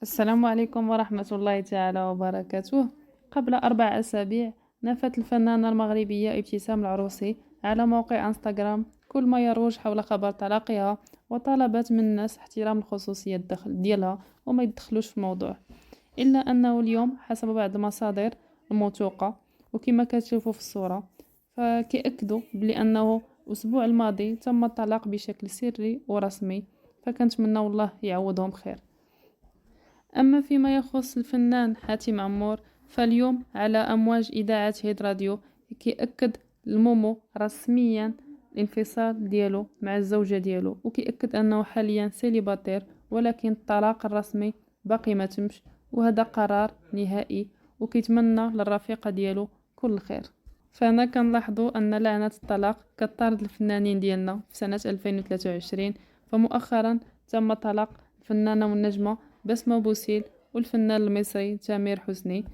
السلام عليكم ورحمة الله تعالى وبركاته. قبل 4 أسابيع نفت الفنانة المغربية ابتسام العروسي على موقع انستغرام كل ما يروج حول خبر طلاقها، وطلبت من الناس احترام الخصوصية ديالها وما يدخلوش في الموضوع. إلا أنه اليوم حسب بعض المصادر الموثوقة وكما كتشوفوا في الصورة، فكيأكدوا بلي أنه الأسبوع الماضي تم الطلاق بشكل سري ورسمي، فكنتمنى والله يعوضهم خير. أما فيما يخص الفنان حاتم عمور، فاليوم على أمواج إذاعة هيد راديو كيأكد المومو رسميا الانفصال ديالو مع الزوجة ديالو، وكيأكد أنه حاليا سيليباتير، ولكن الطلاق الرسمي باقي ما تمش، وهذا قرار نهائي، وكيتمنى للرفيقة ديالو كل خير. فأنا كنلاحظوا أن لعنة الطلاق كطارد الفنانين ديالنا في سنة 2023. فمؤخرا تم طلاق الفنانة والنجمة بسمة بوسيل والفنان المصري تامر حسني،